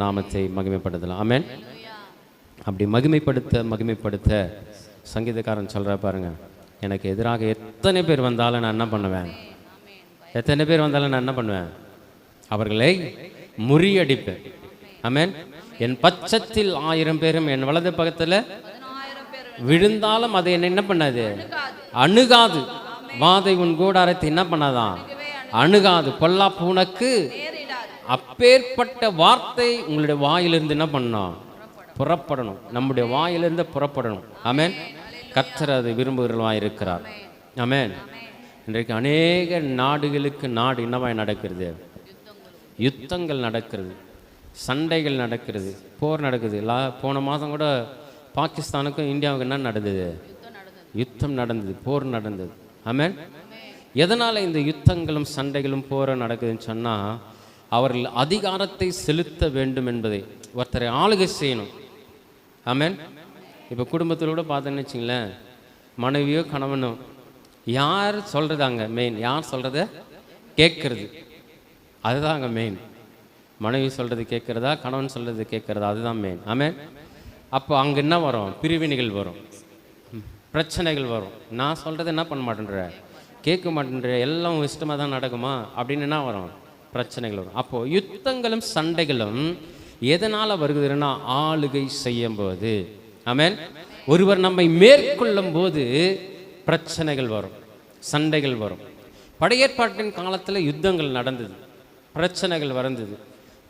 நாமத்தை மகிமைப்படுத்தலாம். ஆமென். அப்படி மகிமைப்படுத்த சங்கீதக்காரன் சொல்ற பாருங்க, எனக்கு எதிராக எத்தனை பேர் வந்தாலும் நான் என்ன பண்ணுவேன், எத்தனை பேர் வந்தாலும் நான் என்ன பண்ணுவேன், அவர்களை முறியடிப்பேன். ஆமென். என் பட்சத்தில் 1000 பேரும் என் வலது பக்கத்தில் விழுந்தாலும் அதை என்ன பண்ணாது, அணுகாது. வாதை உன் கூடாரத்தை என்ன பண்ணாதான், அணுகாது. பொல்லாப்பு உனக்கு. அப்பேற்பட்ட வார்த்தை உங்களுடைய வாயிலிருந்து என்ன பண்ணணும், புறப்படணும். நம்முடைய வாயிலிருந்து புறப்படணும். ஆமென். கர்த்தர் அதை விரும்புகிறவராய் இருக்கிறார். ஆமென். இன்றைக்கு அநேக நாடுகளுக்கு நாடு என்னவாய் நடக்கிறது, யுத்தங்கள் நடக்கிறது, சண்டைகள் நடக்கிறது, போர் நடக்குது. போன மாதம் கூட பாகிஸ்தானுக்கும் இந்தியாவுக்கு என்ன நடந்தது, யுத்தம் நடந்தது, போர் நடந்தது. ஆமென். எதனால் இந்த யுத்தங்களும் சண்டைகளும் போரும் நடக்குதுன்னு சொன்னால், அவர்கள் அதிகாரத்தை செலுத்த வேண்டும் என்பதை, ஒருத்தரை ஆளுகை செய்யணும். ஆமென். இப்போ குடும்பத்தில் கூட பார்த்தோன்னு வச்சிங்களேன், மனைவியோ கணவனோ யார் சொல்கிறது அங்கே மெயின், யார் சொல்கிறத கேட்கறது, அதுதான் அங்கே மெயின். மனைவி சொல்கிறது கேட்குறதா, கணவன் சொல்கிறது கேட்குறதா, அதுதான் மெயின். ஆமென். அப்போ அங்கே என்ன வரும், பிரிவினைகள் வரும், பிரச்சனைகள் வரும். நான் சொல்கிறது என்ன பண்ண மாட்டேன்ற, கேட்க மாட்டேன்ற, எல்லாம் இஷ்டமாக தான் நடக்குமா அப்படின்னு என்ன வரும், பிரச்சனைகள் வரும். அப்போது யுத்தங்களும் சண்டைகளும் எதனால் வருகிறதுன்னா, ஆளுகை செய்யும் போது. ஆமென். ஒருவர் நம்மை மேற்கொள்ளும் போது பிரச்சனைகள் வரும், சண்டைகள் வரும். பழைய ஏற்பாட்டின் காலத்தில் யுத்தங்கள் நடந்தது, பிரச்சனைகள் வந்தது,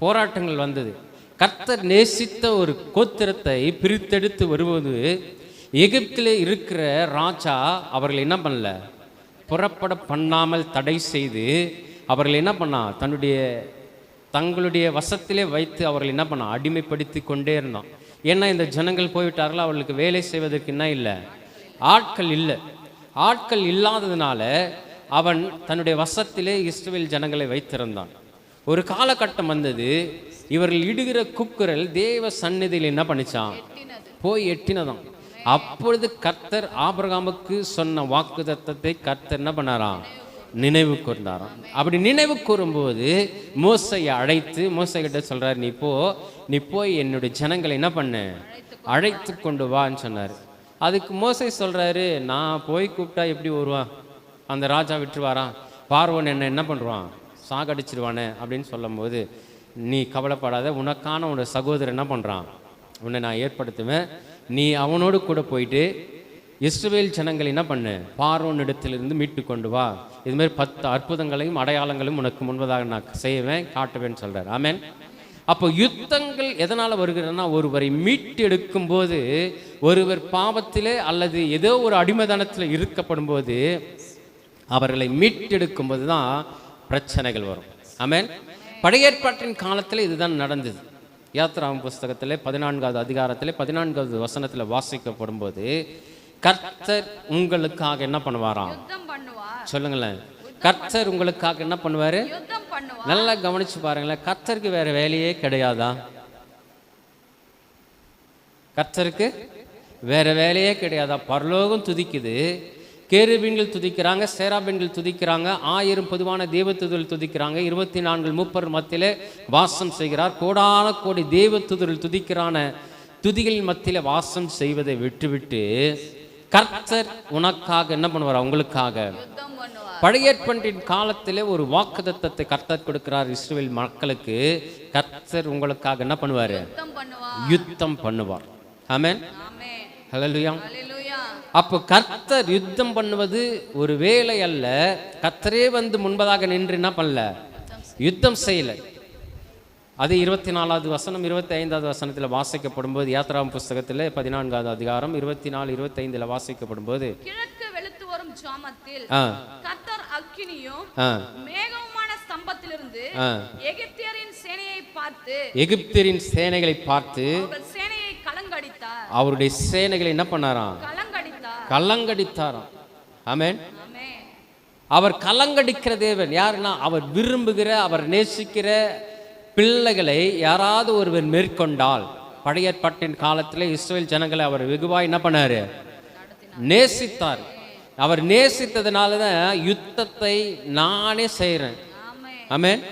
போராட்டங்கள் வந்தது. கர்த்தர் நேசித்த ஒரு கோத்திரத்தை பிரித்தெடுத்து வருவது, எகிப்திலே இருக்கிற ராஜா அவர்கள் என்ன பண்ணல, புறப்பட பண்ணாமல் தடை செய்து அவர்கள் என்ன பண்ணா, தங்களுடைய வசத்திலே வைத்து அவர்கள் என்ன பண்ணா, அடிமைப்படுத்தி கொண்டே இருந்தான். ஏன்னா இந்த ஜனங்கள் போய்விட்டார்கள், அவர்களுக்கு வேலை செய்வதற்கு என்ன இல்லை, ஆட்கள் இல்லை. ஆட்கள் இல்லாததுனால அவன் தன்னுடைய வசத்திலே இஸ்ரவேல் ஜனங்களை வைத்திருந்தான். ஒரு காலகட்டம் வந்தது, இவர்கள் இடுகிற கூக்குரல் தேவ சந்நிதியில் என்ன பண்ணிச்சான், போய் எட்டினதான். அப்பொழுது கர்த்தர் ஆபிரகாமுக்கு சொன்ன வாக்குத்தத்தத்தை கர்த்தர் என்ன பண்ணாராம், நினைவு கூர்ந்தாராம். அப்படி நினைவு கூறும்போது மோசையை அழைத்து, மோசைகிட்ட சொல்றாரு, நீ போய் என்னுடைய ஜனங்களை என்ன பண்ணு, அழைத்து கொண்டு வான்னு சொன்னார். அதுக்கு மோசை சொல்றாரு, நான் போய் கூப்பிட்டா எப்படி வருவான், அந்த ராஜா விட்டுருவாரான், பார்வோன் என்ன பண்ணுவான், சாகடிச்சிருவானே அப்படின்னு சொல்லும் போது, நீ கவலைப்படாத, உனக்கான உன்னோட சகோதரன் என்ன பண்ணுறான், உன்னை நான் ஏற்படுத்துவேன், நீ அவனோடு கூட போயிட்டு இஸ்ரவேல் ஜனங்களை என்ன பண்ணு, பார்வோன் இடத்திலிருந்து மீட்டு கொண்டு வா. இதுமாதிரி 10 அற்புதங்களையும் அடையாளங்களையும் உனக்கு முன்பதாக நான் செய்வேன், காட்டுவேன்னு சொல்கிறார். ஆமென். அப்போ யுத்தங்கள் எதனால் வருகிறதுனா, ஒருவரை மீட்டு எடுக்கும் போது, ஒருவர் பாவத்திலே அல்லது ஏதோ ஒரு அடிமைதனத்தில் இருக்கப்படும் போது அவர்களை மீட்டெடுக்கும் போது தான் பிரச்சனைகள் வரும். ஆமென். பழைய ஏற்பாட்டின் காலத்தில் இதுதான் நடந்தது. யாத்திராகம புஸ்தகத்திலே 14வது அதிகாரத்திலே 14வது வசனத்தில் வாசிக்கப்படும் போது, கர்த்தர் உங்களுக்காக என்ன பண்ணுவாராம், சொல்லுங்களேன், கர்த்தர் உங்களுக்காக என்ன பண்ணுவாரு, நல்லா கவனிச்சு பாருங்களேன். கர்த்தருக்கு வேற வேலையே கிடையாதா, கர்த்தருக்கு வேற வேலையே கிடையாதா. பரலோகம் துதிக்குது, கேருபீன்கள் துதிக்கிறாங்க, சேராபீன்கள் துதிக்கிறாங்க, 1000 பொதுவான தேவதூதர்கள் துதிக்கிறாங்க, 24 மூப்பர் மத்தியிலே வாசம் செய்கிறார், கோடான கோடி தேவதூதர்கள் துதிக்கிறான துதிகளின் மத்தியில வாசம் செய்வதை விட்டுவிட்டு கர்த்தர் உனக்காக என்ன பண்ணுவார், உங்களுக்காக. பழைய ஏற்பாட்டின் காலத்திலே ஒரு வாக்குத்தத்தத்தை கர்த்தர் கொடுக்கிறார் இஸ்ரவேல் மக்களுக்கு, கர்த்தர் உங்களுக்காக என்ன பண்ணுவார், யுத்தம் பண்ணுவார். ஆமென். ஹல்லேலூயா. அப்போ கர்த்தர் யுத்தம் பண்ணுவது ஒரு வேலை அல்ல, கர்த்தரே வந்து முன்பதாக நின்று என்ன பண்ணல, யுத்தம் செய்யல. அது 24வது வசனம் 25வது வசனத்தில் வாசிக்கப்படும் போது, யாத்திராகம புஸ்தகத்தில் 14வது அதிகாரம் 24, 25 வாசிக்கப்படும் போது, கிழக்கு வெளுத்து வரும் ஜாமத்தில் கர்த்தர் அக்கினியும் மேகமான ஸ்தம்பத்திலிருந்து எகிப்தியரின் சேனைகளை பார்த்து சேனையை கலங்கடித்தார். அவருடைய சேனைகளை என்ன பண்ணாராம், கலங்கடித்தாராம். ஆமென். அவர் கலங்கடிக்கிற தேவன். யாருன்னா, அவர் விரும்புகிற, அவர் நேசிக்கிற பிள்ளைகளை யாராவது ஒருவர் மேற்கொண்டால், பழைய ஏற்பாட்டின் காலத்தில் இஸ்ரவேல் ஜனங்களை அவர் வெகுவாய் என்ன பண்ணாரு, நேசித்தார். அவர் நேசித்ததுனால தான் யுத்தத்தை நானே செய்கிறேன். ஆமென்.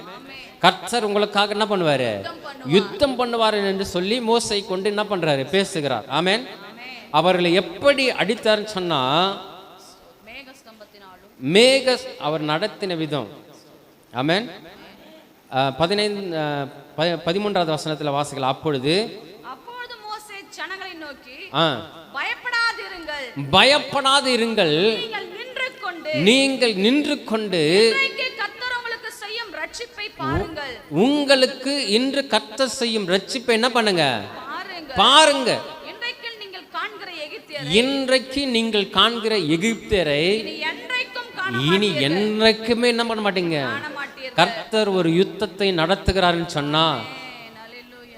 கர்த்தர் உங்களுக்காக என்ன பண்ணுவாரு, யுத்தம் பண்ணுவார் என்று சொல்லி மோசை கொண்டு என்ன பண்றாரு, பேசுகிறார். ஆமென். அவர்களை எப்படி அடித்தார்னு சொன்னா, அவர் நடத்தின விதம். ஆமென். 13வது வசனத்துல வாசிக்கலாம். அப்பொழுது மோசே ஜனங்களை நோக்கி, பயப்படாது இருங்கள், நீங்கள் நின்று கொண்டு உங்களுக்கு இன்று கர்த்தர் செய்யும் ரட்சிப்பை என்ன பண்ணுங்க, பாருங்க. இன்றைக்கு நீங்கள் காண்கிற எகிப்தியரை இனி என்றைக்குமே என்ன பண்ண மாட்டீங்க. கர்த்தர் ஒரு யுத்தத்தை நடத்துகிறார்னு சொன்னா,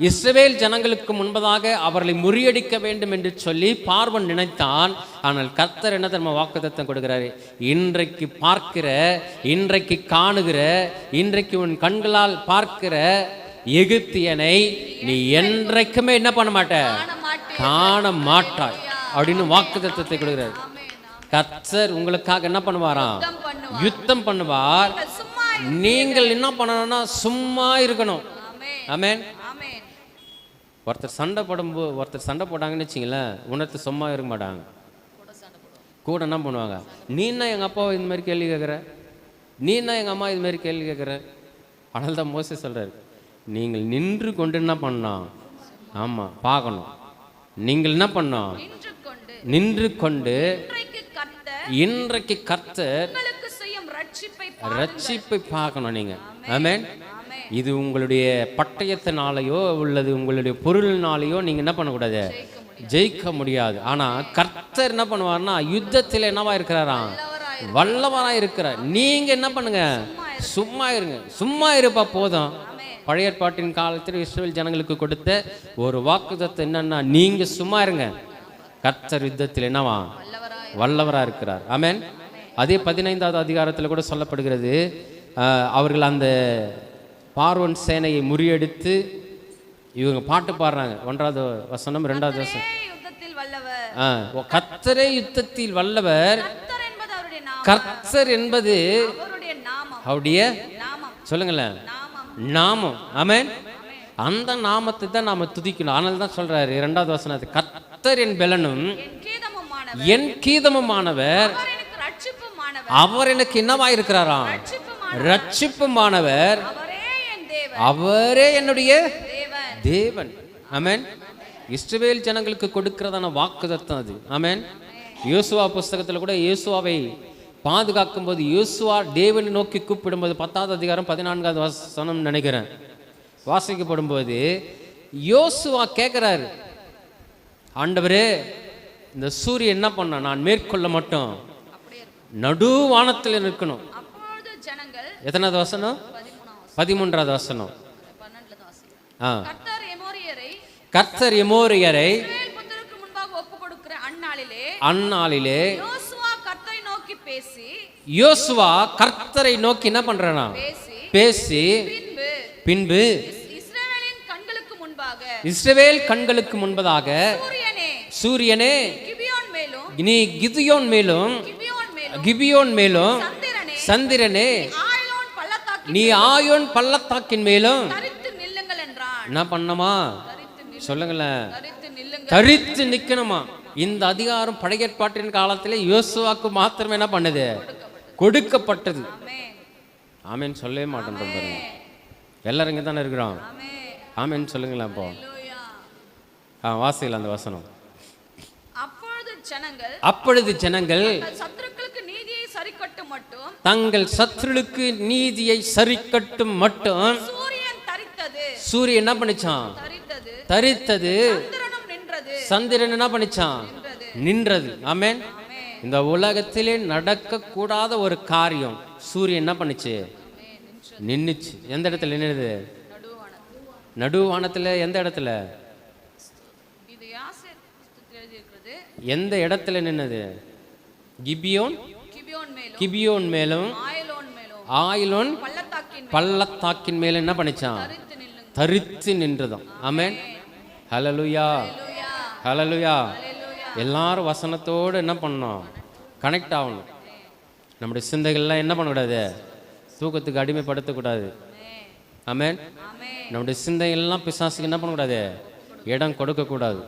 இஸ்ரவேல் ஜனங்களுக்கு முன்பதாக அவர்களை முறியடிக்க வேண்டும் என்று சொல்லி பார்வன் நினைத்தான். ஆனால் கர்த்தர் என்ன தெரியுமா வாக்குத்தத்தம் கொடுக்கிறாரு, இன்றைக்கு பார்க்கிற, இன்றைக்கு காணுகிற, இன்றைக்கு உன் கண்களால் பார்க்கிற எகிப்தியனை நீ என்றைக்குமே என்ன பண்ண மாட்ட, காண மாட்டாய் அப்படின்னு வாக்குத்தத்தத்தை கொடுக்கிறார். கர்த்தர் உங்களுக்காக என்ன பண்ணுவாராம், யுத்தம் பண்ணுவார். நீங்கள் என்ன பண்ணணும்னா சும்மா இருக்கணும். ஆமென். ஒருத்தர் சண்டை போட்டாங்கன்னு வச்சிங்களேன், உணர்த்து சும்மா இருக்க மாட்டாங்க, கூட என்ன பண்ணுவாங்க, நீ என்ன எங்கள் அப்பாவை இந்த மாதிரி கேள்வி கேட்குற, நீ என்ன எங்கள் அம்மா இது மாதிரி கேள்வி கேட்குற. அதனால தான் மோசே சொல்கிறார், நீங்கள் நின்று கொண்டு என்ன பண்ணணும், ஆமாம் பார்க்கணும். நீங்கள் என்ன பண்ணணும், நின்று கொண்டு இன்றைக்கு கர்த்தர் ரட்சிப்பை பார்க்கணும் நீங்க. ஆமென். இது உங்களுடைய பட்டயத்தினாலேயோ உள்ளது உங்களுடைய பொருளினாலேயோ நீங்க என்ன பண்ணக்கூடாது, ஜெயிக்க முடியாது. ஆனா கர்த்தர் என்ன பண்ணுவார்னா யுத்தத்தில் என்னவா இருக்கிறாராம், வல்லவரா இருக்கிறார். நீங்க என்ன பண்ணுங்க, சும்மா இருங்க. சும்மா இருப்பா போதும். பழைய ஏற்பாட்டின் காலத்தில் இஸ்ரவேல் ஜனங்களுக்கு கொடுத்த ஒரு வாக்குத்தத்தம் என்னன்னா, நீங்க சும்மா இருங்க, கர்த்தர் யுத்தத்தில் என்னவா வல்லவரா இருக்கிறார். ஆமென். அதே 15வது அதிகாரத்தில் கூட சொல்லப்படுகிறது, அவர்கள் அந்த பார்வோன் சேனையை முறியடித்து இவங்க பாட்டு பாடுறாங்க. 1வது வசனம் 2வது வசனம், கர்த்தரே யுத்தத்தில் வல்லவர். கர்த்தர் என்பது அவருடைய சொல்லுங்களேன் நாமம். ஆமென். அந்த நாமத்தை தான் நாம துதிக்கணும். ஆனால் தான் சொல்றாரு 2வது வசனத்தை, கர்த்தர் என் பெலனும் என் கீதமுமானவர், அவர் எனக்கு என்னவா இருக்கிறாராம், ரட்சிப்புமானவர், அவரே என்னுடைய தேவன். ஆமென். இஸ்ரவேல் ஜனங்களுக்கு கொடுக்கிறதான வாக்குத்தத்தம் அது. ஆமென். யோசுவா புஸ்தகத்தில் கூட யோசுவாவை பாதுகாக்கும் போது யோசுவா தேவனை நோக்கி கூப்பிடும்போது 10வது அதிகாரம் 14வது வசனம் நினைக்கிறேன் வாசிக்கப்படும் போது யோசுவா கேட்கிறாரு, ஆண்டவரே இந்த சூரியன் என்ன பண்ண, நான் மேற்கொள்ள மட்டும் நடு வானத்தில் இருக்கணும். எத்தனாவது வசனம், 13வது வசனம். கர்த்தர் எமோரியரை அந்நாளிலே யோசுவா கர்த்தரை நோக்கி என்ன பண்றானா, பேசி பின்பு இஸ்ரவேல் கண்களுக்கு முன்பதாக சூரியனே நீ கிதியோன் மேலும் சந்திரனே நீ ஆயோன் பள்ளத்தாக்கின் மேலும் என்ன பண்ணமா சொல்லுங்களேன், தரித்து நிக்கணுமா. இந்த அதிகாரம் பழைய ஏற்பாட்டின் காலத்திலே யோசுவாக்கு மாத்திரமே என்ன பண்ணுது, கொடுக்கப்பட்டது. ஆமேன் சொல்லவே மாட்டோம் பாருங்க. எல்லாரும் இங்கே தானே இருக்கிறோம். ஆமேன் சொல்லுங்களேன். இப்போ வாசிக்கலாம் அந்த வசனம். அப்பொழுது ஜனங்கள் தங்கள் சத்துருக்களுக்கு நீதியை சரிக்கட்டும் மட்டும் சூரியன் என்ன பண்ணிச்சான், தரித்தது. சந்திரன் என்ன பண்ணிச்சான், நின்றது. ஆமென். இந்த உலகத்திலே நடக்க கூடாத ஒரு காரியம் சூரியன் என்ன பண்ணுச்சு, நின்னுச்சு. எந்த இடத்துல நின்னுது, நடுவானத்துல. எந்த இடத்துல, எந்த இடத்துல நின்னது, கிபியோன் மேலும் ஆயிலோன் பள்ளத்தாக்கின் மேலும் என்ன பண்ணிச்சான், தரித்து நின்றதும். ஆமென். ஹல்லேலூயா, ஹல்லேலூயா. எல்லாரும் வசனத்தோடு என்ன பண்ணணும், கனெக்ட் ஆகணும். நம்முடைய சிந்தைகள்லாம் என்ன பண்ணக்கூடாது, தூக்கத்துக்கு அடிமைப்படுத்தக்கூடாது. ஆமென். ஆமென். நம்முடைய சிந்தையெல்லாம் பிசாசுக்கு என்ன பண்ணக்கூடாது? இடம் கொடுக்கக்கூடாது.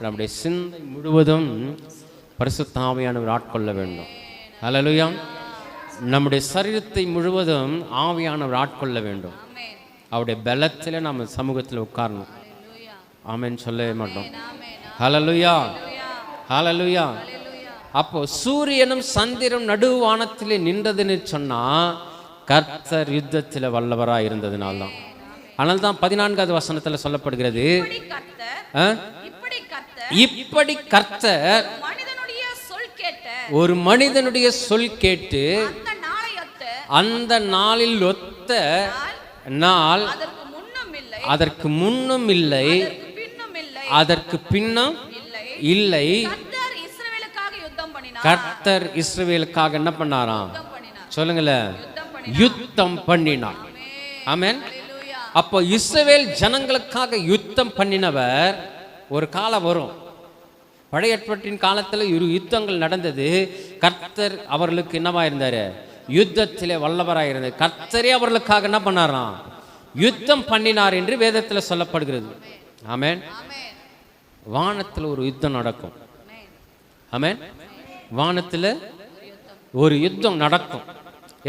நம்முடைய சிந்தை முழுவதும் பரிசுத்த ஆவியானவர் ஆட்கொள்ள வேண்டும். ஹல்லேலூயா. நம்முடைய சரீரத்தை முழுவதும் ஆவியானவர் ஆட்கொள்ள வேண்டும். ஆமென். அவருடைய பலத்தில் நம்ம சமூகத்தில் உட்காரணும். ஹல்லேலூயா. ஆமென் சொல்லவே மாட்டோம். ஆமென். ஹல்லேலூயா. ஹல்லேலூயா. ஹல்லேலூயா. ஹல்லேலூயா. அப்போ சூரியனும் சந்திரனும் நடுவானத்திலே நின்றதுன்னு சொன்னா கர்த்தர் யுத்தத்தில் வல்லவராக இருந்ததுனால்தான். ஆனால் தான் 14வது வசனத்தில் சொல்லப்படுகிறது, இப்படி கர்த்தர் மனிதனுடைய சொல் கேட்ட ஒரு மனிதனுடைய சொல் கேட்டு அந்த நாளில் ஒத்த நாள் அதற்கு முன்னும் இல்லை அதற்கு பின்னும் இல்லை. கர்த்தர் இஸ்ரவேலுக்காக என்ன பண்ணாராம்? சொல்லுங்களேன், யுத்தம் பண்ணினார். ஆமென். அப்போ இஸ்ரவேல் ஜனங்களுக்காக யுத்தம் பண்ணினவர். ஒரு காலம் வரும், பழைய ஏற்பாட்டின் காலத்தில் இரு யுத்தங்கள் நடந்தது. கர்த்தர் அவர்களுக்கு என்னவா இருந்தாரு? யுத்தத்திலே வல்லவராக இருந்தார். கர்த்தரே அவர்களுக்காக என்ன பண்ணாராம்? யுத்தம் பண்ணினார் என்று வேதத்தில் சொல்லப்படுகிறது. ஆமென். வானத்தில் ஒரு யுத்தம் நடக்கும். ஆமென். வானத்தில் ஒரு யுத்தம் நடக்கும்.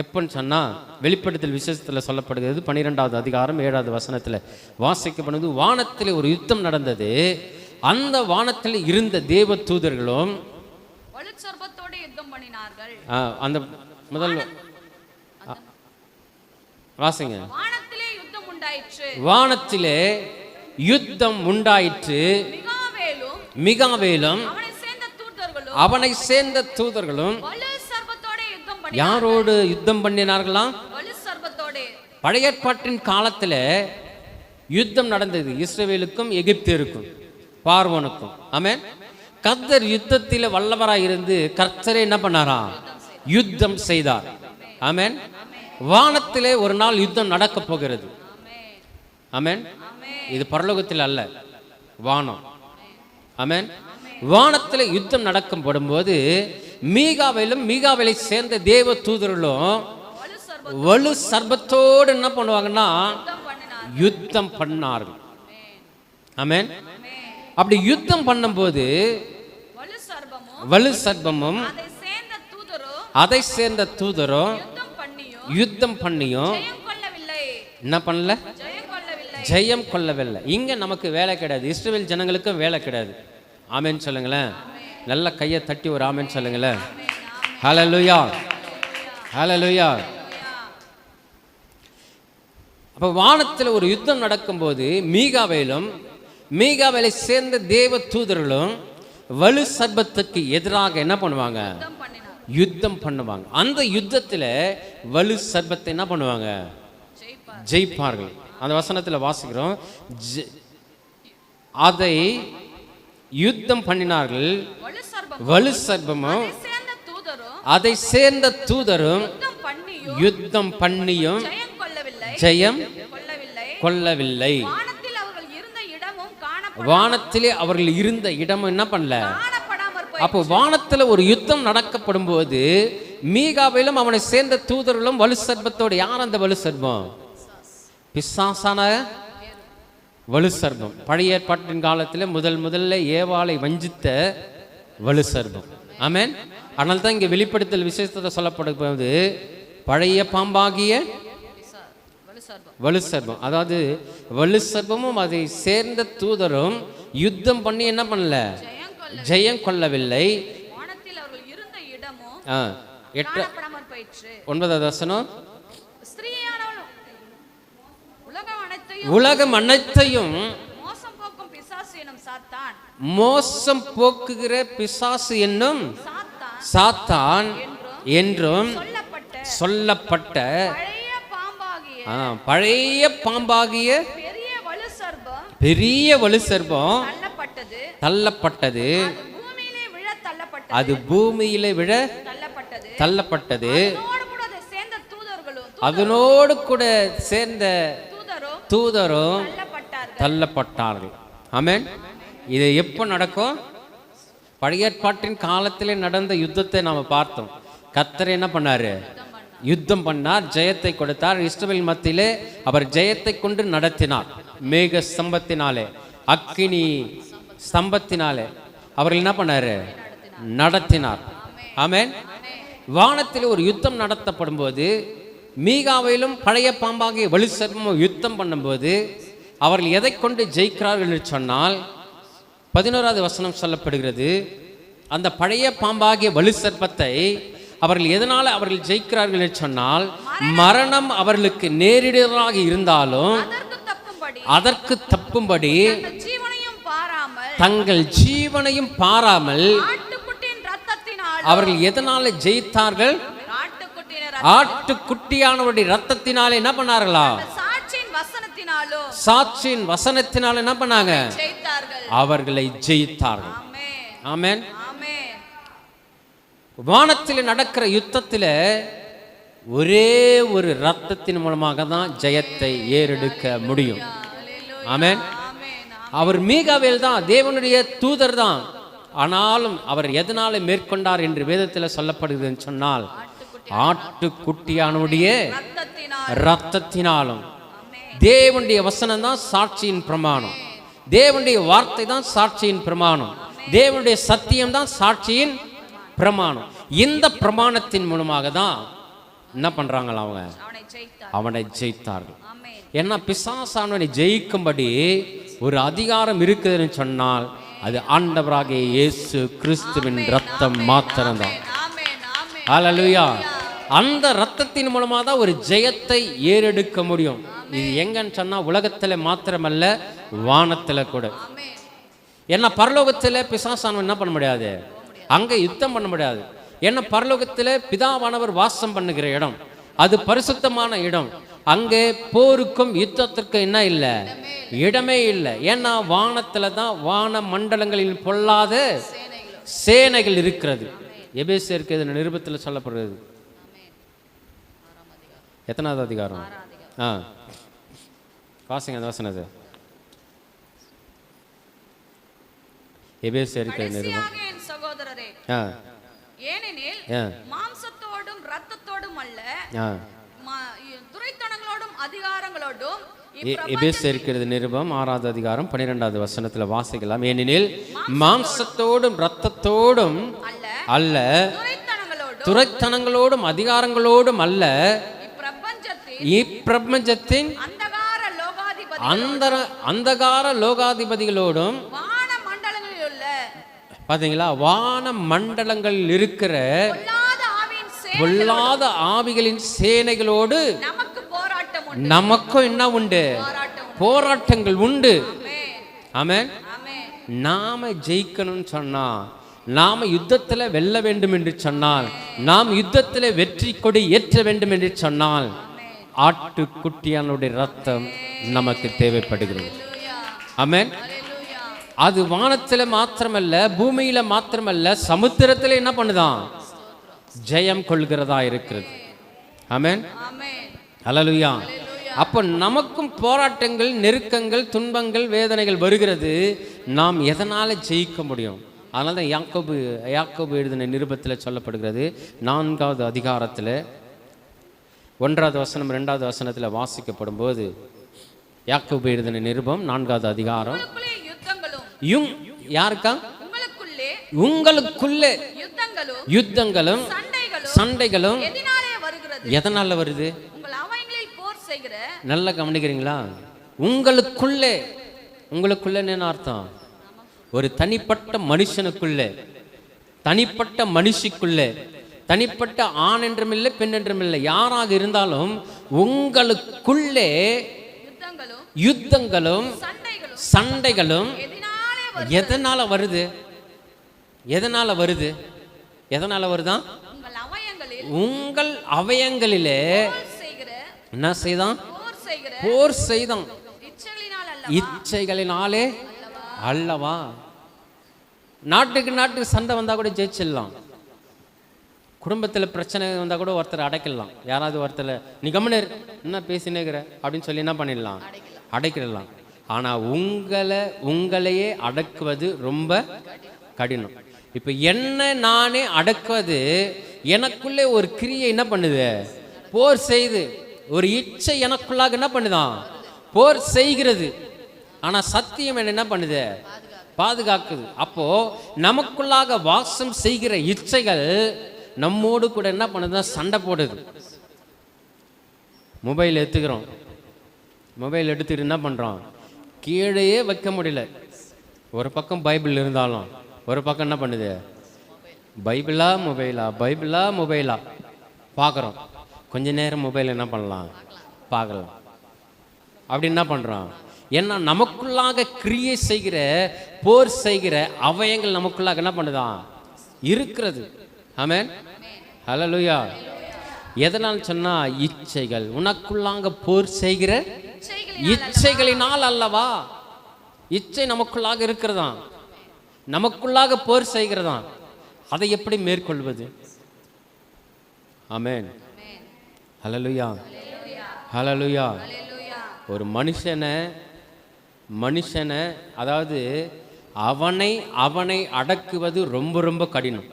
எப்பன்னு சொன்னா வெளிப்படுத்தல் விசேஷத்தில் சொல்லப்படுகிறது. 12வது அதிகாரம் 7வது வசனத்தில் வாசிக்கப்படுவது, வானத்தில் ஒரு யுத்தம் நடந்தது. அந்த வானத்தில் இருந்த தேவ தூதர்களும் அந்த முதல் வாசிங்க. வானத்திலே யுத்தம் உண்டாயிற்று. மிகாவேலும் அவனை சேர்ந்த தூதர்களும் யாரோடு யுத்தம் பண்ணினார்களாம்? பழைய ஏற்பாட்டின் காலத்தில் யுத்தம் நடந்தது, இஸ்ரவேலுக்கும் எகிப்தியருக்கும் பார்வோனுக்கும். ஆமென். கர்த்தர் யுத்தத்தில் வல்லவராக இருந்து கர்த்தரே என்ன பண்ணாராம்? யுத்தம் செய்தார். ஆமென். வானத்திலே ஒரு நாள் யுத்தம் நடக்க போகிறது. ஆமென். இது பரலோகத்தில் அல்ல, வானம். ஆமென். வானத்தில் யுத்தம் நடக்கும் போடும்போது மீகாவேலை சேர்ந்த தேவ தூதர்களும் வலு சர்பத்தோடு என்ன பண்ணுவாங்கன்னா யுத்தம் பண்ணார்கள். ஆமென். அப்படி யுத்தம் பண்ணும்போது வலு சர்பமும் அதை சேர்ந்த தூதரும் யுத்தம் பண்ணியும் என்ன பண்ணல? ஜெயம் கொள்ளவில்லை. இங்க நமக்கு வேலை கிடையாது, இஸ்ரவேல் ஜனங்களுக்கும் வேலை கிடையாது. ஆமென் சொல்லுங்களேன். நல்ல கையை தட்டி ஒரு ஆமென் சொல்லுங்களேன். ஹல்லேலூயா. ஹல்லேலூயா. அப்போ வானத்தில் ஒரு யுத்தம் நடக்கும்போது மீகாவேலை சேர்ந்த தேவ தூதர்களும் வலு சர்பத்துக்கு எதிராக என்ன பண்ணுவாங்க? யுத்தம் பண்ணுவாங்க. அந்த யுத்தத்தில் வலு சர்பத்தை என்ன பண்ணுவாங்க? ஜெயிப்பார்கள். அந்த வசனத்தில் வாசிக்கிறோம், அதை யுத்தம் பண்ணினார்கள். வலு சர்பமும் அதை சேர்ந்த தூதரும் யுத்தம் பண்ணியும் ஜெயம் கொள்ளவில்லை. வானத்திலே அவர்கள் இருந்த இடமும் என்ன பண்ணல? அப்போ வானத்தில் ஒரு யுத்தம் நடக்கப்படும் போது மீகாவேலும் அவனை சேர்ந்த தூதர்களும் வலு சர்பத்தோடு. யார் அந்த வலு சர்பம்? பிசாசான வலு சர்பம். பழைய ஏற்பாட்டின் காலத்தில் முதல்ல ஏவாளை வஞ்சித்த வலு சர்பம். ஆமென். ஆனால் தான் இங்கே வெளிப்படுத்தல் விசேஷத்தை சொல்லப்படுவது பழைய பாம்பாகிய வலு சர்பம். அதாவது வலு சர்பமும் அதை சேர்ந்த தூதரும் யுத்தம் பண்ணி என்ன பண்ணல? ஜெயம் கொள்ளவில்லை. 9வது வசனம், உலகம் அனைத்தையும் மோசம் போக்குகிற பிசாசு என்னும் சாத்தான் என்றும் சொல்லப்பட்ட பழைய பாம்பாகிய பெரிய வலு சர்பம் தள்ளப்பட்டது. அது பூமியிலே விழ தள்ளப்பட்டது. அதனோடு கூட சேர்ந்த தூதரும் தள்ளப்பட்டார்கள். ஆமென். இது எப்போ நடக்கும்? பழைய ஏற்பாட்டின் காலத்திலே நடந்த யுத்தத்தை நாம பார்த்தோம். கர்த்தர் என்ன பண்ணாரு? யுத்தம் பண்ணார், ஜெயத்தை கொடுத்தார். இஸ்ரவேல் மத்தியிலே அவர் ஜெயத்தை கொண்டு நடத்தினார். மேக ஸ்தம்பத்தினாலே, அக்கினி ஸ்தம்பத்தினாலே அவர்கள் என்ன பண்ணாரு? நடத்தினார். ஆமென். வானத்தில் ஒரு யுத்தம் நடத்தப்படும் போது, மீகாவிலும் பழைய பாம்பாகிய வலு சர்ப்பமும் யுத்தம் பண்ணும்போது அவர்கள் எதை கொண்டு ஜெயிக்கிறார்கள் என்று சொன்னால், 11வது வசனம் சொல்லப்படுகிறது, அந்த பழைய பாம்பாகிய வலு சர்ப்பத்தை அவர்கள் எதனால அவர்கள் ஜெயிக்கிறார்கள் என்று சொன்னால், மரணம் அவர்களுக்கு நேரிடராக இருந்தாலும் அதற்கு தப்பும்படி தங்கள் ஜீவனையும் பாராமல் அவர்கள் எதனால ஜெயித்தார்கள்? ஆட்டுக்குட்டியானவருடைய ரத்தத்தினாலே என்ன பண்ணார்களா? சாட்சியின் வசனத்தினால என்ன பண்ணாங்க? அவர்களை ஜெயித்தார்கள். ஆமென். வானத்தில் நடக்கிற யுத்தத்தில் ஒரே ஒரு ரத்தத்தின் மூலமாக தான் ஜெயத்தை ஏறெடுக்க முடியும். ஆமென். அவர் மீகாவேல் தான், தேவனுடைய தூதர் தான். ஆனாலும் அவர் எதனால மேற்கொண்டார் என்று வேதத்தில் சொல்லப்படுகிறது சொன்னால், ஆட்டுக்குட்டியானுடைய ரத்தத்தினாலும். தேவனுடைய வசனம் தான் சாட்சியின் பிரமாணம். தேவனுடைய வார்த்தை தான் சாட்சியின் பிரமாணம். தேவனுடைய சத்தியம் தான் சாட்சியின் பிரமாணம். இந்த பிரமாணத்தின் மூலமாக தான் என்ன பண்றாங்களா? அவங்க அவனை ஜெயித்தார்கள். ஏன்னா பிசாசானவனை ஜெயிக்கும்படி ஒரு அதிகாரம் இருக்குதுன்னு சொன்னால் அது ஆண்டவராகிய இயேசு கிறிஸ்துவின் ரத்தம் மாத்திரம்தான். ஹல்லேலூயா. அந்த ரத்தத்தின் மூலமாக தான் ஒரு ஜெயத்தை ஏறெடுக்க முடியும். இது எங்கன்னு சொன்னா உலகத்துல மாத்திரமல்ல, வானத்துல கூட. ஏன்னா பரலோகத்துல பிசாசானவன் என்ன பண்ண முடியாது? அங்க யுத்தம் பண்ண முடியாது. ஏன்னா பரலோகத்துல பிதாவானவர் வாசம் பண்ணுகிற இடம், அது பரிசுத்தமான இடம். அங்கே போருக்கும் யுத்தத்திற்கும் என்ன இல்லை? இடமே இல்லை. ஏன்னா வானத்துல தான் வான மண்டலங்களில் பொல்லாத சேனைகள் இருக்கிறது. எபேசியருக்கு இது நிருபத்தில் சொல்லப்படுறது. எத்தனாவது அதிகாரம்? வாசிங்க அந்த வசனத்தை. எபேசியருக்கு நிருபம். சகோதரரே, ஏனெனில் மாம்சத்தோடும் இரத்தத்தோடும் அல்ல, துரைத்தனங்களோடும் அதிகாரங்களோடும். எபேசியருக்கு நிருபம் 6வது அதிகாரம் 12வது வசனத்துல வாசிக்கலாம். ஏனெனில் மாம்சத்தோடும் இரத்தத்தோடும் அல்ல, துரைத்தனங்களோடும் அதிகாரங்களோடும் அல்ல, இப்பிரபஞ்சத்தின் அந்தகார லோகாதிபதிகளோடும். பாத்தீங்களா? வான மண்டலங்களில் இருக்கிற பொல்லாத ஆவிகளின் சேனைகளோடு நமக்கும் என்ன உண்டு? போராட்டங்கள் உண்டு. ஆமென். நாம ஜெயிக்கணும்னு சொன்னா, நாம யுத்தத்துல வெல்ல வேண்டும் என்று சொன்னால், நாம் யுத்தத்துல வெற்றி கொடி ஏற்ற வேண்டும் என்று சொன்னால், ஆட்டுக்குட்டியானுடைய ரத்தம் நமக்கு தேவைப்படுகிறது. ஆமென். அது வானத்துல மாத்திரமல்ல, பூமியில மாத்திரமல்ல, சமுத்திரத்துல என்ன பண்ணுதான்? ஜெயம் கொள்கிறதா இருக்கிறது. ஆமென். ஹல்லேலூயா. அப்ப நமக்கும் போராட்டங்கள், நெருக்கங்கள், துன்பங்கள், வேதனைகள் வருகிறது. நாம் எதனால ஜெயிக்க முடியும்? அதனால தான் யாக்கோபு எழுதின நிருபத்தில் சொல்லப்படுகிறது. 4வது அதிகாரத்தில் 1வது வசனம் 2வது வசனத்தில் வாசிக்கப்படும் போது, யாக்கோபு எழுதின நிருபம் 4வது அதிகாரம். யாருக்கா? உங்களுக்குள்ளே யுத்தங்களும் சண்டைகளும் எதனால வருது? நல்ல கவனிக்கிறீங்களா? உங்களுக்குள்ளே. உங்களுக்குள்ளேன்னு அர்த்தம், ஒரு தனிப்பட்ட மனுஷனுக்குள்ளே, தனிப்பட்ட மனுஷிக்குள்ளே, தனிப்பட்ட ஆண் என்றும் இல்லை, பெண் என்றும் இல்லை, யாராக இருந்தாலும் உங்களுக்குள்ளே யுத்தங்களும் சண்டைகளும் எதனால வருது? எதனால வருது? எதனால வருதான்? உங்கள் அவயங்களிலே என்ன செய்தான்? போர் செய்தான். இச்சைகளினாலே அல்லவா? நாட்டுக்கு நாட்டுக்கு சண்டை வந்தா கூட ஜெயிச்சிடலாம். குடும்பத்தில் பிரச்சனை வந்தா கூட ஒருத்தர் அடைக்கலாம். யாராவது ஒருத்தர் நீ கம்முனர் என்ன பேசினேங்கிற அப்படின்னு சொல்லி என்ன பண்ணிடலாம்? அடைக்கிடலாம். ஆனா உங்களையே அடக்குவது ரொம்ப கடினம். இப்ப என்ன நானே அடக்குவது, எனக்குள்ளே ஒரு கிரியை என்ன பண்ணுது? போர் செய்து ஒரு இச்சை எனக்குள்ளாக என்ன பண்ணுதான், போர் செய்கிறது. ஆனா சத்தியம் என்ன பண்ணுது, பாதுகாக்குது. அப்போ நமக்குள்ளாக வாசம் செய்கிற இச்சைகள் நம்மோடு கூட என்ன பண்ணுதுன்னா சண்டை போடுது. மொபைல் எடுத்துக்கிறோம், மொபைல் எடுத்துக்கிட்டு என்ன பண்ணுறோம், கீழே வைக்க முடியல. ஒரு பக்கம் பைபிள் இருந்தாலும் ஒரு பக்கம் என்ன பண்ணுது, பைபிளா மொபைலா, பைபிளா மொபைலா பார்க்குறோம். கொஞ்ச நேரம் மொபைல் என்ன பண்ணலாம், பார்க்கலாம். அப்படி என்ன பண்ணுறோம், ஏன்னா நமக்குள்ளாக கிரியை செய்கிற போர் செய்கிற அவயங்கள் நமக்குள்ளாக என்ன பண்ணுதான் இருக்கிறது. ஆமென், ஹல்லேலூயா. எதனால் சொன்னா, இச்சைகள் உனக்குள்ளாக போர் செய்கிற இச்சைகளினால் அல்லவா. இச்சை நமக்குள்ளாக இருக்கிறதா, நமக்குள்ளாக போர் செய்கிறதா. அதை எப்படி மேற்கொள்வது? ஆமென், ஹல்லேலூயா, ஹல்லேலூயா. ஒரு மனுஷனை அதாவது அவனை அடக்குவது ரொம்ப ரொம்ப கடினம்.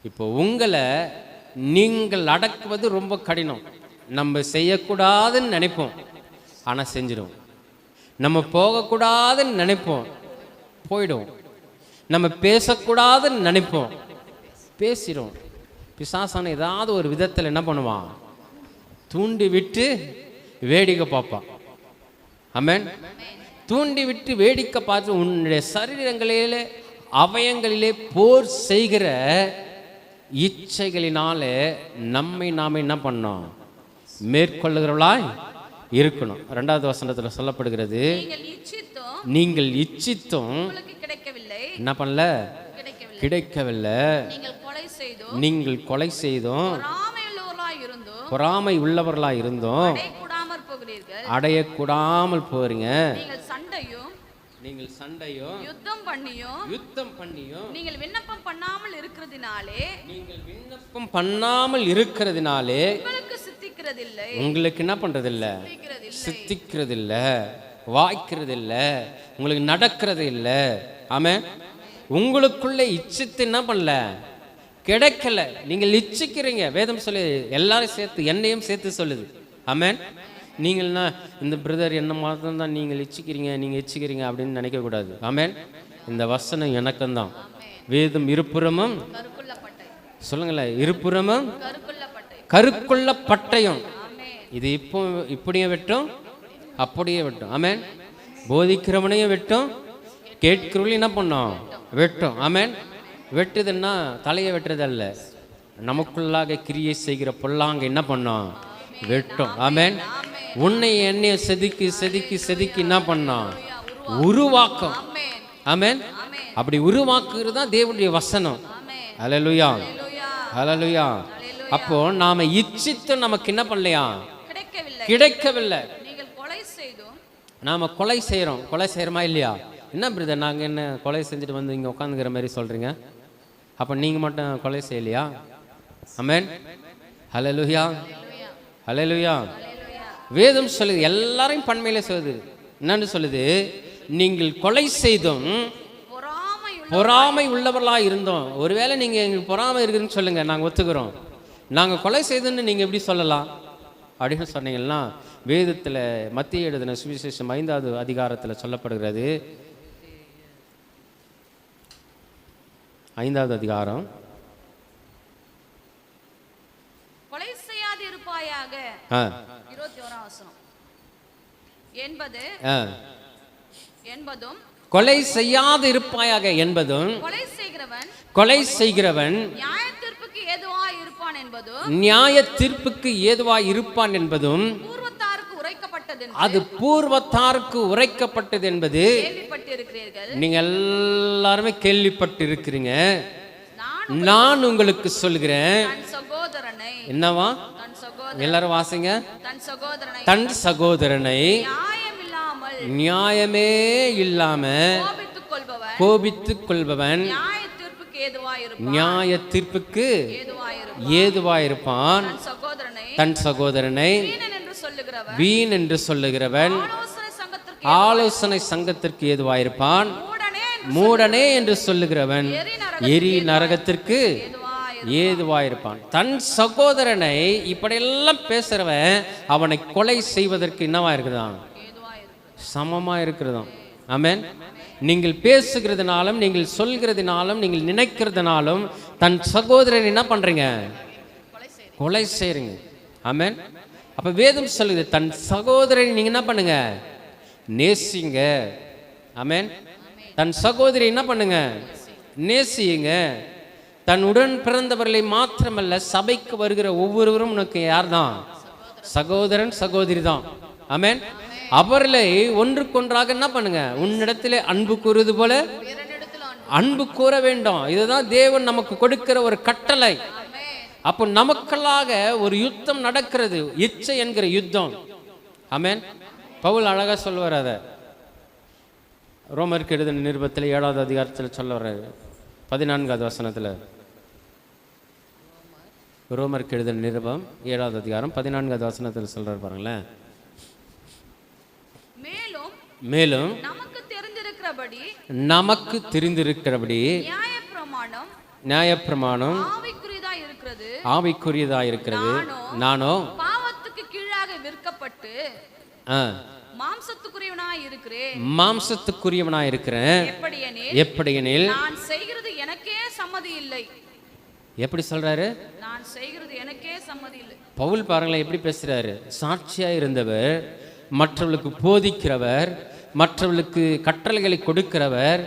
இப்போ உங்களை நீங்கள் அடக்குவது ரொம்ப கடினம். நம்ம செய்யக்கூடாதுன்னு நினைப்போம், ஆனால் செஞ்சிடும். நம்ம போகக்கூடாதுன்னு நினைப்போம், போயிடும். நம்ம பேசக்கூடாதுன்னு நினைப்போம், பேசிடும். பிசாசான ஏதாவது ஒரு விதத்தில் என்ன பண்ணுவான், தூண்டி விட்டு வேடிக்கை பார்ப்பான். ஆமென். தூண்டி விட்டு வேடிக்கை பார்த்து உன்னுடைய சரீரங்களிலே அவயங்களிலே போர் செய்கிற இச்சைகளினாலே நம்மை நாம என்ன பண்ணோம், மேற்கொள்ளுகிறவளாய் இருக்கணும். 2வது வசனத்தில் சொல்லப்படுகிறது, நீங்கள் இச்சித்தும் என்ன பண்ணல, கிடைக்கவில்லை. நீங்கள் கொலை செய்தும் பொறாமை உள்ளவர்களாய் இருந்தோம் அடையக்கூடாமல் போறீங்க. நீங்கள் சண்டையும் யுத்தம் பண்ணியும் நீங்கள் விண்ணப்பம் பண்ணாமல் இருக்கிறதுனாலே உங்களுக்கு என்ன பண்றதில்ல, சித்திக்கிறதில்ல, வாய்க்கிறதில்ல, உங்களுக்கு நடக்கிறது இல்லை. ஆமென். உங்களுக்குள்ள இச்சித்து என்ன பண்ணல, கிடைக்கல. நீங்கள் இச்சிக்கிறீங்க. வேதம் சொல்லி எல்லாரும் சேர்த்து என்னையும் சேர்த்து சொல்லுது. ஆமென். நீங்கள்னா இந்த பிரதர் என்ன மாதம் தான் நீங்கள் இச்சிக்கிறீங்க அப்படின்னு நினைக்கக்கூடாது. ஆமென். இந்த வசனம் எனக்கும்தான். வேதம் இருபுறமும் சொல்லுங்களேன், இருபுறமும் கருக்குள்ள பட்டயம். இது இப்போ இப்படியே வெட்டும், அப்படியே வெட்டும். ஆமென். போதிக்கிறவனையும் வெட்டும், கேட்கிறவளையும் என்ன பண்ணோம், வெட்டும். ஆமென். வெட்டுதுன்னா தலையை வெட்டுறதல்ல, நமக்குள்ளாக கிரியை செய்கிற பொல்லாங்க என்ன பண்ணோம், வெட்டும். ஆமென். உன்னை என்னைய செதுக்கி செதுக்கி செதுக்கி என்ன பண்ணோம், உருவாக்கும். ஆமென். அப்படி உருவாக்குறது தான் தேவனுடைய வசனம். ஹல்லேலூயா, ஹல்லேலூயா. அப்போ நாம இச்சித்து நமக்கு என்ன பண்ணலையா, கிடைக்கவில்லை. நாம கொலை செய்யறோமா இல்லையா? என்ன பிரதர், நாங்கள் என்ன கொலை செஞ்சுட்டு வந்து இங்கே உட்காந்துக்கிற மாதிரி சொல்கிறீங்க, அப்போ நீங்கள் மட்டும் கொலை செய்யலையா? ஆமென், ஹல்லேலூயா, ஹல்லேலூயா. வேதம் சொல்லுது, எல்லாரையும் பன்மையில சொல்லுது. என்னன்னு சொல்லுது, நீங்கள் கொலை செய்தும் பொறாமை உள்ளவர்களாக இருந்தோம். ஒருவேளை நீங்கள் எங்களுக்கு பொறாமை இருக்குதுன்னு சொல்லுங்கள், நாங்கள் ஒத்துக்கிறோம். நாங்கள் கொலை செய்துன்னு நீங்கள் எப்படி சொல்லலாம் அப்படின்னு சொன்னீங்கன்னா, வேதத்தில் மத்திய எழுதின சுவிசேஷம் 5வது அதிகாரத்தில் சொல்லப்படுகிறது. 5வது அதிகாரம் கொலை செய்யாது இருப்பாயாக 21 வசனம். என்பதும் கொலை செய்யாது இருப்பாயாக என்பதும் கொலை செய்கிறவன் நியாய தீர்ப்புக்கு ஏதுவாய் இருப்பான் என்பதும் அது பூர்வத்தாருக்கு உரைக்கப்பட்டது என்பது நீங்க எல்லாருமே கேள்விப்பட்டிருக்கிறீங்க. நான் உங்களுக்கு சொல்கிறேன். என்னவா? எல்லாரும் வாசிங்க. தன் சகோதரனை நியாயமே இல்லாம கோபித்துக் கொள்பவன் நியாய தீர்ப்புக்கு ஏதுவாயிருப்பான். தன் சகோதரனை வீண் என்று சொல்லுகிறவன் ஆலோசனை சங்கத்திற்கு ஏதுவாயிருப்பான். மூடனே என்று சொல்லுகிறவன் எரி நரகத்திற்கு ஏதுவாயிருப்பான். தன் சகோதரனை இப்படியெல்லாம் பேசுறவன் அவனை கொலை செய்வதற்கு என்னவா இருக்குதான்? சமமா இருக்கிறதாம். ஆமென். நீங்கள் பேசுகிறதுனாலும், நீங்கள் சொல்கிறதுனாலும், நீங்கள் நினைக்கிறதுனாலும் தன் சகோதரன் என்ன பண்றீங்க? கொலை செய்றீங்க. ஆமென். அப்ப வேதம் சொல்லுது, தன் சகோதரனை நீங்க என்ன பண்ணுங்க? நேசிங்க. ஆமென். தன் சகோதரி என்ன பண்ணுங்க? நேசியுங்க. தன் உடன் பிறந்தவர்களை மாத்திரமல்ல, சபைக்கு வருகிற ஒவ்வொருவரும் உனக்கு யார் தான்? சகோதரன், சகோதரி தான். ஆமென். அவர்களை ஒன்றுக்கொன்றாக என்ன பண்ணுங்க? உன்னிடத்திலே அன்பு கூறுவது போல அன்பு கூற வேண்டும். இதுதான் தேவன் நமக்கு கொடுக்கிற ஒரு கட்டளை. அப்போ நமக்களாக ஒரு யுத்தம் நடக்கிறது, இச்சை என்கிற யுத்தம். ஆமென். பவுல் அழகா சொல்லுவார். அதை ரோமருக்கு எழுதின நிருபத்தில் 7வது அதிகாரத்தில் சொல்ல வர்றாரு. 14வது வசனத்தில். ரோமருக்கு எழுதின நிருபம் 7வது அதிகாரம் 14வது வசனத்தில் சொல்றாரு பாருங்களேன். மேலும் நமக்கு தெரிந்திருக்கிறபடி நியாயப்பிரமாணம் ஆவிக்குரியதா இருக்கிறது. நானோ பாவத்துக்கு கீழாக விற்கப்பட்டு மாம்சத்துக்குரியவனாய் இருக்கிறேன். எப்படியெனில் நான் செய்கிறது எனக்கே சம்மதி இல்லை. எப்படி சொல்றாரு? நான் செய்கிறது எனக்கே சம்மதி இல்லை. பவுல் பாருங்களேன் எப்படி பேசுறாரு. சாட்சியா இருந்தவர், மற்றவர்களுக்கு போதிக்கிறவர், மற்றவர்களுக்கு கட்டளைகளை கொடுக்கிறவர்,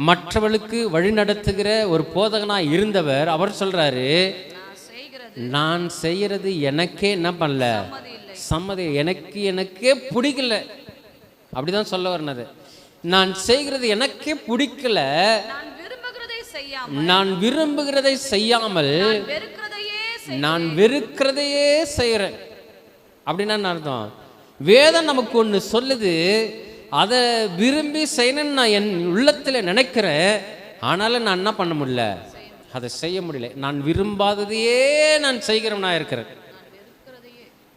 மற்றவர்களுக்கு வழி நடத்துகிற ஒரு போதகனாய் இருந்தவர். அவர் சொல்றாரு, நான் செய்யறது எனக்கே என்ன பண்ணல, சம்மதி, எனக்கே பிடிக்கல. அப்படிதான் சொல்ல வரனது. நான் செய்கிறது எனக்கே பிடிக்கல, நான் விரும்புகிறதை செய்யாமல் நான் வெறுக்கிறதையே செய்யறேன். அப்படின்னா என்ன அர்த்தம்? வேதம் நமக்கு ஒன்று சொல்லுது, அதை விரும்பி செய்யணும்னு நான் என் உள்ளத்தில் நினைக்கிறேன். ஆனாலும் நான் என்ன பண்ண முடியல, அதை செய்ய முடியல. நான் விரும்பாததையே நான் செய்கிறவனா இருக்கிறேன்,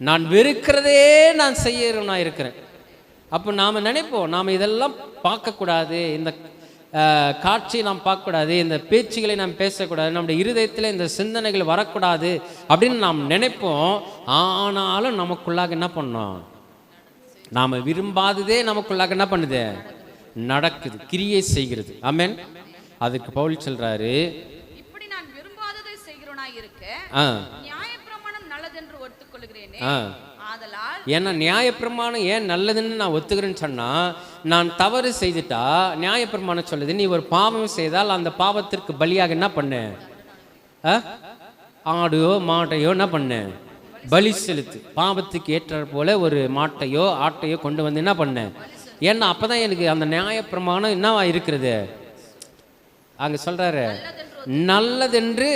நான் வெறுக்கிறதே நான் செய்யறவனா இருக்கிறேன். அப்போ நாம் நினைப்போம், நாம் இதெல்லாம் பார்க்கக்கூடாது, இந்த காட்சியை நாம் பார்க்கக்கூடாது, இந்த பேச்சுகளை நாம் பேசக்கூடாது, நம்முடைய இருதயத்தில் இந்த சிந்தனைகள் வரக்கூடாது அப்படின்னு நாம் நினைப்போம். ஆனாலும் நமக்குள்ளாக என்ன பண்ணோம்? நாம் விரும்பாததே நமக்குள்ளாக என்ன பண்ணுது? நடக்குது, கிரியை செய்கிறது. ஆமென். அதுக்கு பவுல் சொல்றாரு, இப்படி நான் விரும்பாததை செய்கிறவனாய் இருக்க நியாயப்பிரமாணம் நல்லதென்று ஒத்துக்கொள்கிறேனே. ஆதலால் ஏன்னா நியாயப்பிரமாணம் ஏன் நல்லதுன்னு நான் ஒத்துக்கிறேன்னு சொன்னா, நான் தவறு செய்துட்டா நியாயப்பிரமாணம் சொல்லுது, நீ ஒரு பாவம் செய்தால் அந்த பாவத்திற்கு பலியாக என்ன பண்ணு? ஆடையோ மாட்டையோ என்ன பண்ணு? பலி செலுத்து. பாவத்துக்கு ஏற்ற போல ஒரு மாட்டையோ ஆட்டையோ கொண்டு வந்து என்ன பண்ண? ஏன்னா அப்பதான் எனக்கு அந்த நியாயப்பிரமாணம் என்னவா இருக்கிறது? அங்க சொல்றாரு, நல்லதென்று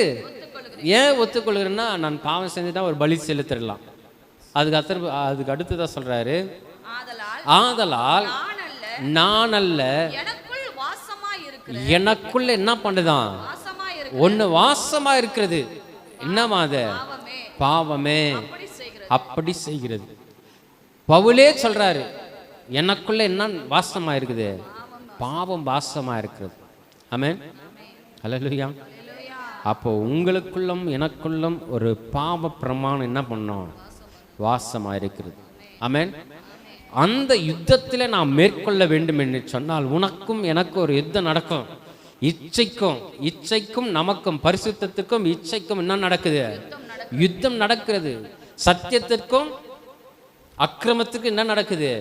ஏன் ஒத்துக்கொள்கிறேன்னா, நான் பாவம் செஞ்சுட்டா ஒரு பலி செலுத்திடலாம். அதுக்கு அடுத்துதான் சொல்றாரு, ஆதலால் நான் அல்ல, எனக்குள்ள என்ன பண்ணுதான்? ஒண்ணு வாசமா இருக்கிறது. என்னமா அது? பாவமே அப்படி செய்கிறது. பவுலே சொல்றாரு, எனக்குள்ள என்ன வாசமா இருக்குது? பாவம் வாசமா இருக்கிறது. ஆமென். ஹல்லேலூயா. அப்போ உங்களுக்குள்ளும் எனக்குள்ளும் ஒரு பாவ பிரமாணம் என்ன பண்ணோம்? வாசமா இருக்கிறது. ஆமென். அந்த யுத்தத்தில் நாம் மேற்கொள்ள வேண்டும் என்று சொன்னால், உனக்கும் எனக்கு ஒரு யுத்தம் நடக்கும். இச்சைக்கும் நமக்கும், பரிசுத்தத்துக்கும் இச்சைக்கும் என்ன நடக்குது? யுத்தம் நடக்கிறது. சத்தியத்திற்கும் அக்கிரமத்துக்கு என்ன நடக்குது?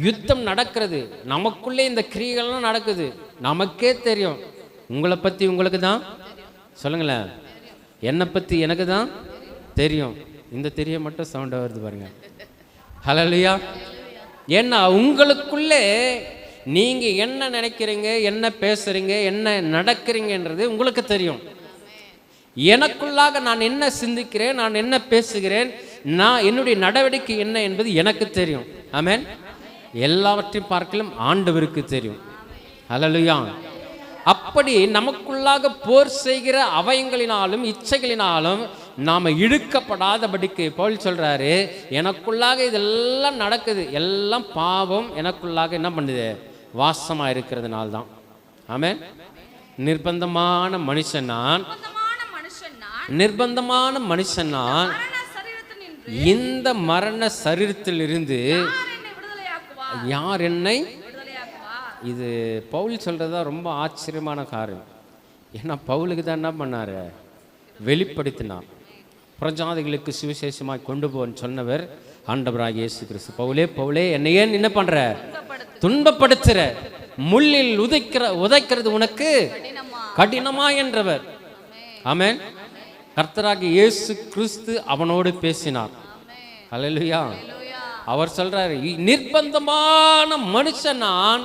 யுத்தம் நடக்கிறது. நமக்குள்ளே இந்த கிரியைகள்லாம் நடக்குது. நமக்கே தெரியும். உங்களை பற்றி உங்களுக்கு தான் சொல்லுங்களேன், என்னை பற்றி எனக்கு தான் தெரியும். இந்த தெரிய மட்டும் சவுண்டாக வருது பாருங்க. ஹல்லேலூயா. ஏன்னா உங்களுக்குள்ளே நீங்க என்ன நினைக்கிறீங்க, என்ன பேசுறீங்க, என்ன நடக்கிறீங்கன்றது உங்களுக்கு தெரியும். எனக்குள்ளாக நான் என்ன சிந்திக்கிறேன், நான் என்ன பேசுகிறேன், நான் என்னுடைய நடவடிக்கை என்ன என்பது எனக்கு தெரியும். ஆமென். எல்லாவற்றையும் பார்க்கலும் ஆண்டவருக்கு தெரியும். ஹல்லேலூயா. அப்படி நமக்குள்ளாக போர் செய்கிற அவயங்களினாலும் இச்சைகளினாலும் நாம இழுக்கப்படாதபடிக்கு பவுல் சொல்றாரு, எனக்குள்ளாக இதெல்லாம் நடக்குது, எல்லாம் பாவம் எனக்குள்ளாக என்ன பண்ணுது? வாசமா இருக்கிறதுனால தான். ஆமென். நிர்பந்தமான மனுஷன் நான், நிர்பந்தமான மனுஷன் நான் மரண சரீரத்தில் நின்று இந்த மரண சரீரத்தில் இருந்து யார் என்னை விடுதலையாக்குவார்? யார் என்னை விடுதலையாக்குவார். இது பவுல் சொல்றதா ரொம்ப ஆச்சரியமான காரியம். ஏன்னா பவுலுக்கு தான் என்ன பண்ணாரு, வெளிப்படுத்தினார். பிரஜாதிகளுக்கு சுவிசேஷமாய் கொண்டு போன்னு சொன்னவர் ஆண்டவராகிய இயேசு கிறிஸ்து. பவுலே பவுலே என்னை ஏன் என்ன பண்ற, துன்பப்படுத்துற, முள்ளில் உதைக்கிறது உனக்கு கடினமா என்றவர். ஆமென். கர்த்தராகிய இயேசு கிறிஸ்து அவனோடு பேசினார். ஹல்லேலூயா. அவர் சொல்றாரு, நிர்பந்தமான மனுஷன் நான்,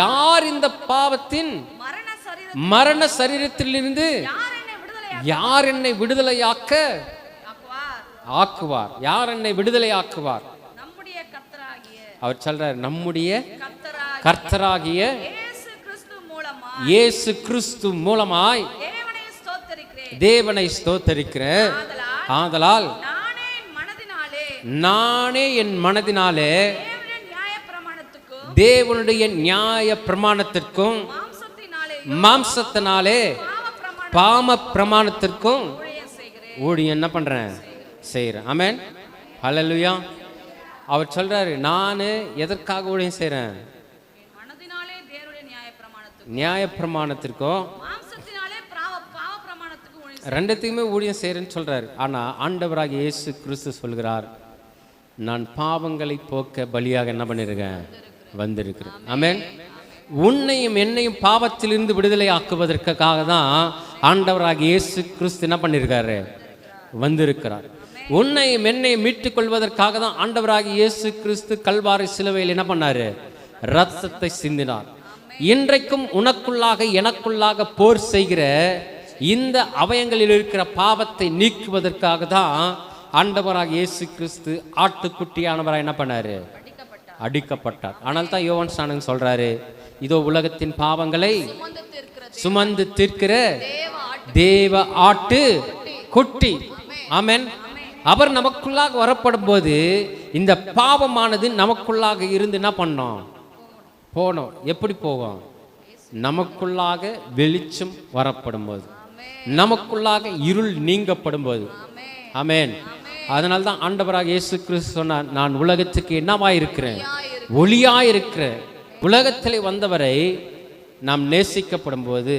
யார் இந்த பாவத்தின் மரண சரீரத்திலிருந்து யார் என்னை விடுதலையாக்க ஆக்குவார்? யார் என்னை விடுதலையாக்குவார்? நம்முடைய கர்த்தராகிய அவர் சொல்றார், நம்முடைய கர்த்தராகிய இயேசு கிறிஸ்து மூலமாய் இயேசு கிறிஸ்து மூலமாய் தேவனை ஸ்தோத்தரிக்கிறேன். ஆதலால் நானே நானே என் மனதினாலே நியாயப்பிரமாணத்துக்கும் தேவனுடைய நியாய பிரமாணத்திற்கும் மாம்சத்தினாலே பாம பிரமாணத்திற்கும் ஊழியம் என்ன பண்றேன், செய்கிறேன். ஆமென். ஹல்லேலூயா. அவர் சொல்றாரு, நான் எதற்காக ஊழியம் செய்கிறேன்? மனதினாலே தேவனுடைய நியாயப்பிரமாணத்துக்கும் நியாயப்பிரமாணத்திற்கும் மாம்சத்தினாலே பாவப்பிரமாணத்துக்கும் ஊழியம் ரெண்டுத்துக்குமே ஊழியம் செய்கிறேன்னு சொல்றாரு. ஆனா ஆண்டவராகிய இயேசு கிறிஸ்து சொல்கிறார், நான் பாவங்களை போக்க பலியாக என்ன பண்ணிருக்கேன், வந்திருக்கிறேன். ஆமென். உன்னையும் என்னையும் பாவத்திலிருந்து விடுதலை ஆக்குவதற்காக தான் ஆண்டவராகிய இயேசு கிறிஸ்து என்ன பண்ணியிருக்காரு, வந்திருக்கிறார். உன்னையும் என்னையும் மீட்டுக் கொள்வதற்காக தான் ஆண்டவராகிய இயேசு கிறிஸ்து கல்வாரி சிலுவையில் என்ன பண்ணாரு, இரத்தத்தை சிந்தினார். இன்றைக்கும் உனக்குள்ளாக எனக்குள்ளாக போர் செய்கிற இந்த அவயங்களில் இருக்கிற பாவத்தை நீக்குவதற்காக தான் ஆண்டவராகிய இயேசு கிறிஸ்து ஆட்டுக்குட்டியானவராக என்ன பண்ணாரு, அடிக்கப்பட்டார். ஆனால் தான் யோவான் ஸ்நானன் சொல்றாரு, இதோ உலகத்தின் பாவங்களை சுமந்து தீர்க்கிற தேவ ஆட்டு குட்டி. ஆமென். அவர் நமக்குள்ளாக வரப்படும் போது இந்த பாவமானது நமக்குள்ளாக இருந்து என்ன பண்ணோம், போனோம். எப்படி போகும்? நமக்குள்ளாக வெளிச்சம் வரப்படும் போது, நமக்குள்ளாக இருள் நீங்கப்படும் போது. ஆமென். அதனால தான் ஆண்டவராக இயேசு கிறிஸ்து சொன்னார், நான் உலகத்துக்கு என்னவாயிருக்கிறேன், ஒளியாயிருக்கிறேன். உலகத்திலே வந்தவரை நாம் நேசிக்கப்படும் போது,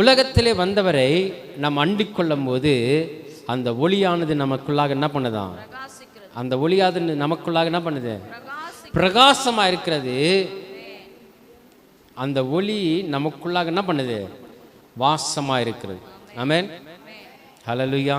உலகத்திலே வந்தவரை நாம் அண்டிக் கொள்ளும் போது, அந்த ஒளியானது நமக்குள்ளாக என்ன பண்ணுதான், அந்த ஒளியானது நமக்குள்ளாக என்ன பண்ணுது, பிரகாசமா இருக்கிறது. அந்த ஒளி நமக்குள்ளாக என்ன பண்ணுது, வாசமா இருக்கிறது. ஆமென். ஹல்லேலூயா.